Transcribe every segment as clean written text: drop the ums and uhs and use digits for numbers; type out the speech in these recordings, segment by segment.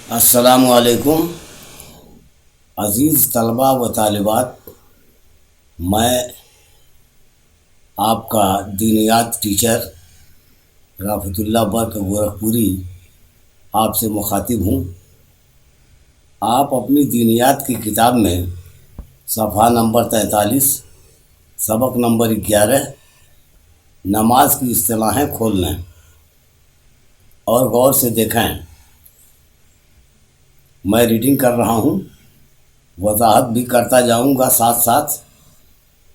السلام علیکم عزیز طلباء و طالبات، میں آپ کا دینیات ٹیچر رافت اللہ برق گورکھپوری آپ سے مخاطب ہوں۔ آپ اپنی دینیات کی کتاب میں صفحہ نمبر 43 سبق نمبر 11 نماز کی اصطلاحیں کھول لیں اور غور سے دیکھیں۔ میں ریڈنگ کر رہا ہوں، وضاحت بھی کرتا جاؤں گا ساتھ ساتھ،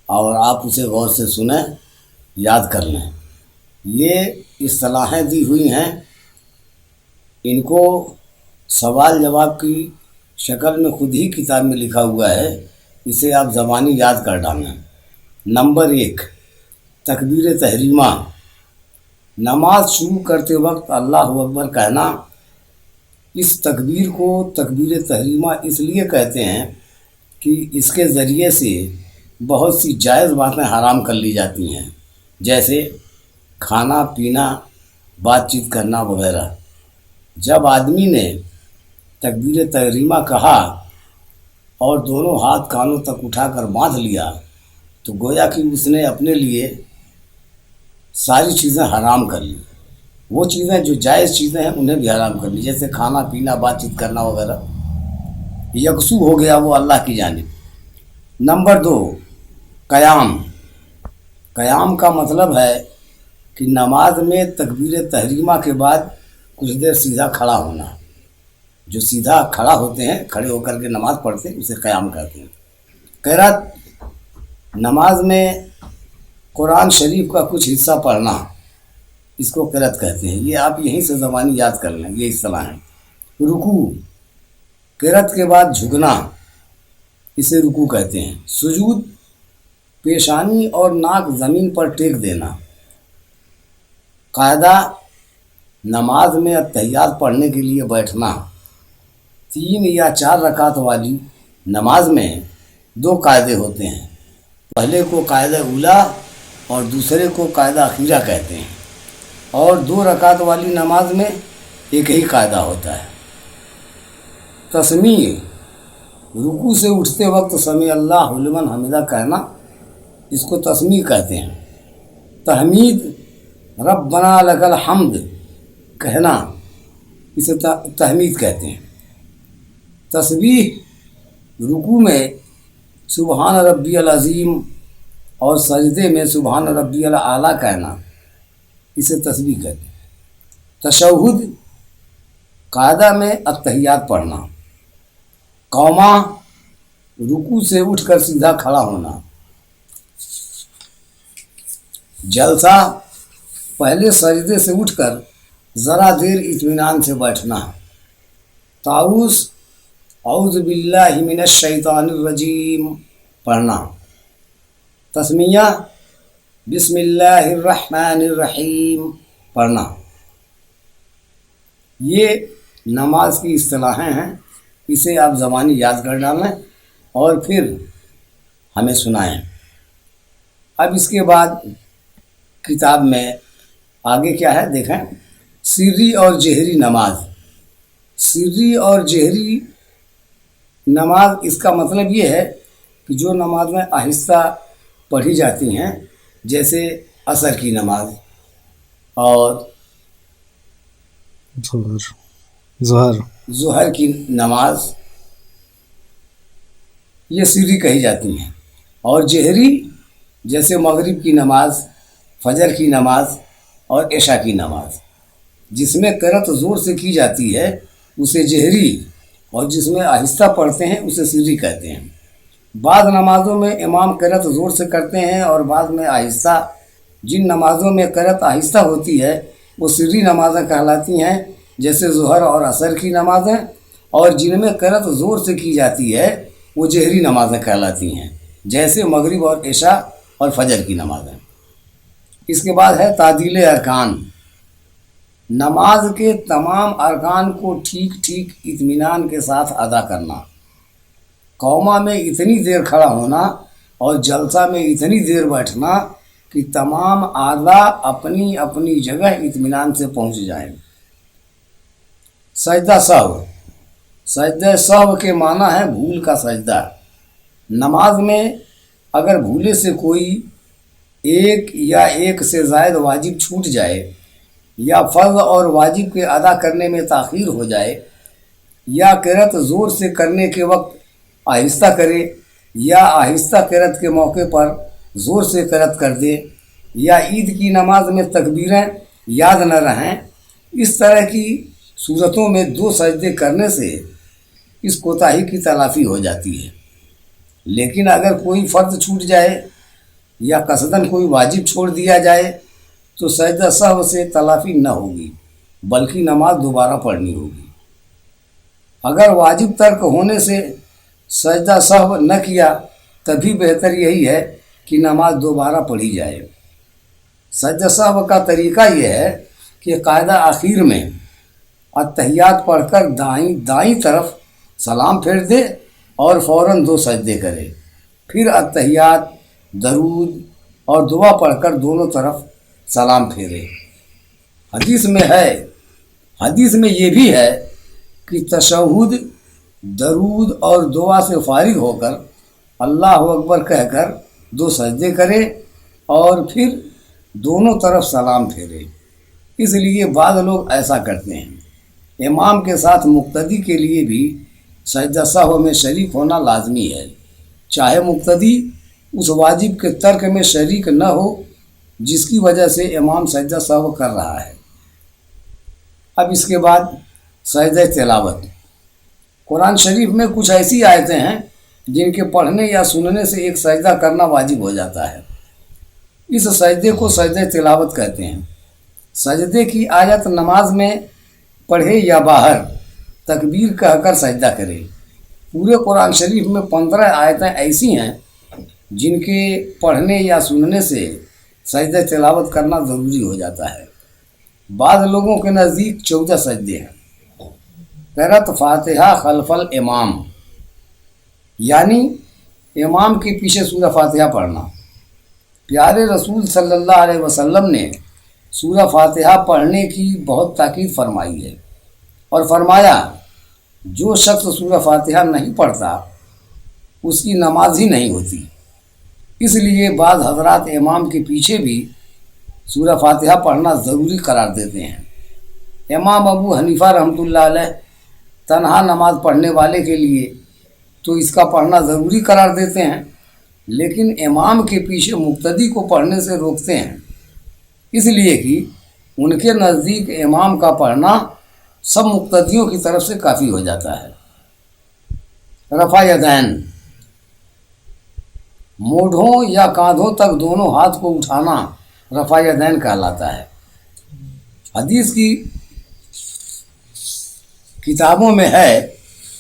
اور آپ اسے غور سے سنیں، یاد کر لیں۔ یہ اصطلاحیں دی ہوئی ہیں، ان کو سوال جواب کی شکل میں خود ہی کتاب میں لکھا ہوا ہے، اسے آپ زبانی یاد کر ڈالیں۔ نمبر 1، تکبیر تحریمہ۔ نماز شروع کرتے وقت اللہ اکبر کہنا۔ اس تکبیر کو تکبیر تحریمہ اس لیے کہتے ہیں کہ اس کے ذریعے سے بہت سی جائز باتیں حرام کر لی جاتی ہیں، جیسے کھانا پینا، بات چیت کرنا وغیرہ۔ جب آدمی نے تکبیر تحریمہ کہا اور دونوں ہاتھ کانوں تک اٹھا کر باندھ لیا تو گویا کہ اس نے اپنے لیے ساری چیزیں حرام کر لی۔ وہ چیزیں جو جائز چیزیں ہیں انہیں بھی حرام کر لی، جیسے کھانا پینا، بات چیت کرنا وغیرہ، یکسو ہو گیا وہ اللہ کی جانب۔ نمبر 2، قیام۔ قیام کا مطلب ہے کہ نماز میں تکبیر تحریمہ کے بعد کچھ دیر سیدھا کھڑا ہونا۔ جو سیدھا کھڑا ہوتے ہیں، کھڑے ہو کر کے نماز پڑھتے ہیں، اسے قیام کہتے ہیں۔ قرات، نماز میں قرآن شریف کا کچھ حصہ پڑھنا، اس کو قرات کہتے ہیں۔ یہ آپ یہیں سے زبانی یاد کر لیں، یہ اصطلاح ہے۔ رکوع، قرات کے بعد جھکنا، اسے رکوع کہتے ہیں۔ سجود، پیشانی اور ناک زمین پر ٹیک دینا۔ قاعدہ، نماز میں اتحیات پڑھنے کے لیے بیٹھنا۔ 3 یا 4 رکعت والی نماز میں 2 قاعدے ہوتے ہیں، پہلے کو قاعدہ اولا اور دوسرے کو قاعدہ اخیرہ کہتے ہیں، اور 2 رکعت والی نماز میں ایک ہی قاعدہ ہوتا ہے۔ تسمیع، رکوع سے اٹھتے وقت سمیع اللہ لمن حمدہ کہنا، اس کو تسمیع کہتے ہیں۔ تحمید، ربنا لک الحمد کہنا، اسے تحمید کہتے ہیں۔ تسبیح، رکوع میں سبحان ربی العظیم اور سجدے میں سبحان ربی الاعلیٰ کہنا، اسے تسبیح کہتے ہیں۔ تشہد، قاعدہ میں اتحیات پڑھنا۔ قوما، رکوع سے اٹھ کر سیدھا کھڑا ہونا۔ جلسہ، پہلے سجدے سے اٹھ کر ذرا دیر اطمینان سے بیٹھنا۔ تعوذ، اعوذ باللہ من الشیطان الرجیم پڑھنا۔ تسمیہ، بسم اللہ الرحمن الرحیم پڑھنا۔ یہ نماز کی اصطلاحیں ہیں، اسے آپ زبانی یاد کر ڈالیں اور پھر ہمیں سنائیں۔ اب اس کے بعد کتاب میں آگے کیا ہے دیکھیں۔ سری اور جہری نماز۔ سری اور جہری نماز، اس کا مطلب یہ ہے کہ جو نماز میں آہستہ پڑھی جاتی ہیں، جیسے عصر کی نماز اور ظہر کی نماز، یہ سری کہی جاتی ہیں۔ اور جہری، جیسے مغرب کی نماز، فجر کی نماز اور عشاء کی نماز، جس میں قرات زور سے کی جاتی ہے اسے جہری، اور جس میں آہستہ پڑھتے ہیں اسے سری کہتے ہیں۔ بعض نمازوں میں امام قرات زور سے کرتے ہیں اور بعض میں آہستہ۔ جن نمازوں میں قرات آہستہ ہوتی ہے وہ سری نمازیں کہلاتی ہیں، جیسے ظہر اور عصر کی نمازیں، اور جن میں قرات زور سے کی جاتی ہے وہ جہری نمازیں کہلاتی ہیں، جیسے مغرب اور عشاء اور فجر کی نمازیں۔ اس کے بعد ہے تعدیل ارکان۔ نماز کے تمام ارکان کو ٹھیک ٹھیک اطمینان کے ساتھ ادا کرنا۔ قوما میں اتنی دیر کھڑا ہونا اور جلسہ میں اتنی دیر بیٹھنا کہ تمام اعضاء اپنی اپنی جگہ اطمینان سے پہنچ جائیں۔ سجدہ سہو، سجدہ سہو کے معنی ہے بھول کا سجدہ۔ نماز میں اگر بھولے سے کوئی ایک یا ایک سے زائد واجب چھوٹ جائے یا فرض اور واجب کے ادا کرنے میں تاخیر ہو جائے یا قرأت زور سے کرنے کے وقت آہستہ کرے یا آہستہ قرأت کے موقع پر زور سے قرأت کر دے یا عید کی نماز میں تکبیریں یاد نہ رہیں، اس طرح کی صورتوں میں 2 سجدے کرنے سے اس کوتاہی کی تلافی ہو جاتی ہے۔ لیکن اگر کوئی فرض چھوٹ جائے یا قصداً کوئی واجب چھوڑ دیا جائے تو سجدہ سہو سے تلافی نہ ہوگی بلکہ نماز دوبارہ پڑھنی ہوگی۔ اگر واجب ترک ہونے سے سجدہ سہو نہ کیا تبھی بہتر یہی ہے کہ نماز دوبارہ پڑھی جائے۔ سجدہ سہو کا طریقہ یہ ہے کہ قاعدہ آخر میں اتحیات پڑھ کر دائیں طرف سلام پھیر دے اور فوراً 2 سجدے کرے، پھر اتحیات، درود اور دعا پڑھ کر دونوں طرف سلام پھیرے۔ حدیث میں یہ بھی ہے کہ تشہد، درود اور دعا سے فارغ ہو کر اللہ اکبر کہہ کر 2 سجدے کرے اور پھر دونوں طرف سلام پھیرے۔ اس لیے بعض لوگ ایسا کرتے ہیں۔ امام کے ساتھ مقتدی کے لیے بھی سجدہ سہو میں شریک ہونا لازمی ہے، چاہے مقتدی اس واجب کے ترک میں شریک نہ ہو جس کی وجہ سے امام سجدہ سہو کر رہا ہے۔ اب اس کے بعد سجدہ تلاوت۔ قرآن شریف میں کچھ ایسی آیتیں ہیں جن کے پڑھنے یا سننے سے ایک سجدہ کرنا واجب ہو جاتا ہے۔ اس سجدے کو سجدہ تلاوت کہتے ہیں۔ سجدے کی آیت نماز میں پڑھے یا باہر تکبیر کہہ کر سجدہ کرے۔ پورے قرآن شریف میں 15 آیتیں ایسی ہیں جن کے پڑھنے یا سننے سے سجدہ تلاوت کرنا ضروری ہو جاتا ہے۔ بعض لوگوں کے نزدیک 14 سجدے ہیں۔ قرأت فاتحہ خلف الامام، یعنی امام کے پیچھے سورہ فاتحہ پڑھنا۔ پیارے رسول صلی اللہ علیہ وسلم نے سورہ فاتحہ پڑھنے کی بہت تاکید فرمائی ہے اور فرمایا جو شخص سورہ فاتحہ نہیں پڑھتا اس کی نماز ہی نہیں ہوتی۔ اس لیے بعض حضرات امام کے پیچھے بھی سورہ فاتحہ پڑھنا ضروری قرار دیتے ہیں۔ امام ابو حنیفہ رحمۃ اللہ علیہ تنہا نماز پڑھنے والے کے لیے تو اس کا پڑھنا ضروری قرار دیتے ہیں، لیکن امام کے پیچھے مقتدی کو پڑھنے سے روکتے ہیں، اس لیے کہ ان کے نزدیک امام کا پڑھنا سب مقتدیوں کی طرف سے کافی ہو جاتا ہے۔ رفع یدین، موڈھوں یا کاندھوں تک دونوں ہاتھ کو اٹھانا رفع یدین کہلاتا ہے۔ حدیث کی کتابوں میں ہے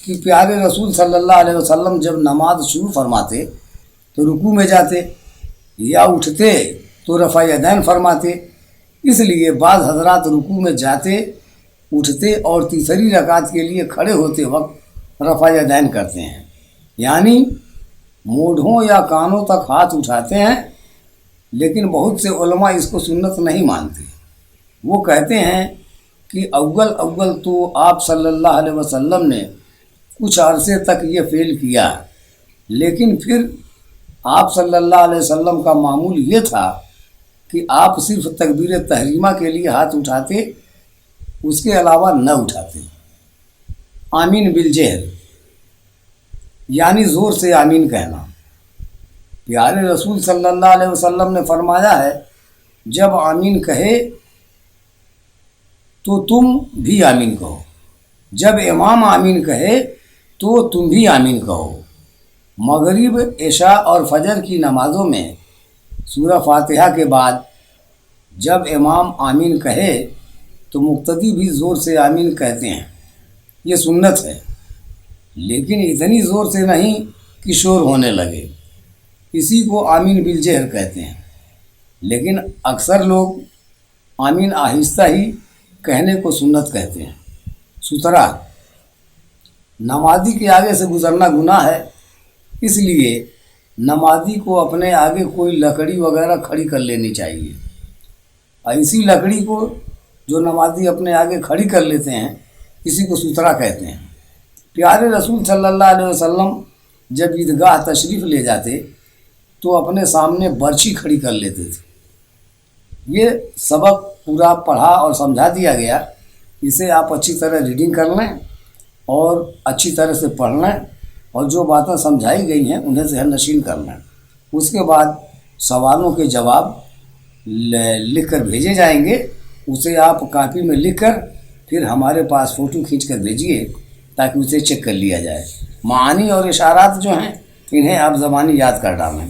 کہ پیارے رسول صلی اللہ علیہ وسلم جب نماز شروع فرماتے تو رکوع میں جاتے یا اٹھتے تو رفع یدین فرماتے۔ اس لیے بعض حضرات رکوع میں جاتے، اٹھتے اور تیسری رکعت کے لیے کھڑے ہوتے وقت رفع یدین کرتے ہیں، یعنی موڈھوں یا کانوں تک ہاتھ اٹھاتے ہیں، لیکن بہت سے علماء اس کو سنت نہیں مانتے۔ وہ کہتے ہیں کہ اول تو آپ صلی اللہ علیہ وسلم نے کچھ عرصے تک یہ فعل کیا، لیکن پھر آپ صلی اللہ علیہ وسلم کا معمول یہ تھا کہ آپ صرف تکبیر تحریمہ کے لیے ہاتھ اٹھاتے، اس کے علاوہ نہ اٹھاتے۔ آمین بالجہر، یعنی زور سے آمین کہنا۔ پیارے رسول صلی اللہ علیہ وسلم نے فرمایا ہے جب آمین کہے تو تم بھی آمین کہو، جب امام آمین کہے تو تم بھی آمین کہو۔ مغرب، عشاء اور فجر کی نمازوں میں سورہ فاتحہ کے بعد جب امام آمین کہے تو مقتدی بھی زور سے آمین کہتے ہیں، یہ سنت ہے، لیکن اتنی زور سے نہیں کہ شور ہونے لگے، اسی کو آمین بالجہر کہتے ہیں۔ لیکن اکثر لوگ آمین آہستہ ہی کہنے کو سنت کہتے ہیں۔ سترہ، نمازی کے آگے سے گزرنا گناہ ہے، اس لیے نمازی کو اپنے آگے کوئی لکڑی وغیرہ کھڑی کر لینی چاہیے۔ ایسی لکڑی کو جو نمازی اپنے آگے کھڑی کر لیتے ہیں اسی کو سترہ کہتے ہیں۔ پیارے رسول صلی اللہ علیہ وسلم جب عیدگاہ تشریف لے جاتے تو اپنے سامنے برچی کھڑی کر لیتے تھے۔ یہ سبق پورا پڑھا اور سمجھا دیا گیا، اسے آپ اچھی طرح ریڈنگ کر لیں اور اچھی طرح سے پڑھ لیں، اور جو باتیں سمجھائی گئی ہیں انہیں ذہن نشین کر لیں۔ اس کے بعد سوالوں کے جواب لکھ کر بھیجے جائیں گے، اسے آپ کاپی میں لکھ کر پھر ہمارے پاس فوٹو کھینچ کر بھیجیے تاکہ اسے چیک کر لیا جائے۔ معانی اور اشارات جو ہیں انہیں آپ زبانی یاد کر ڈالیں۔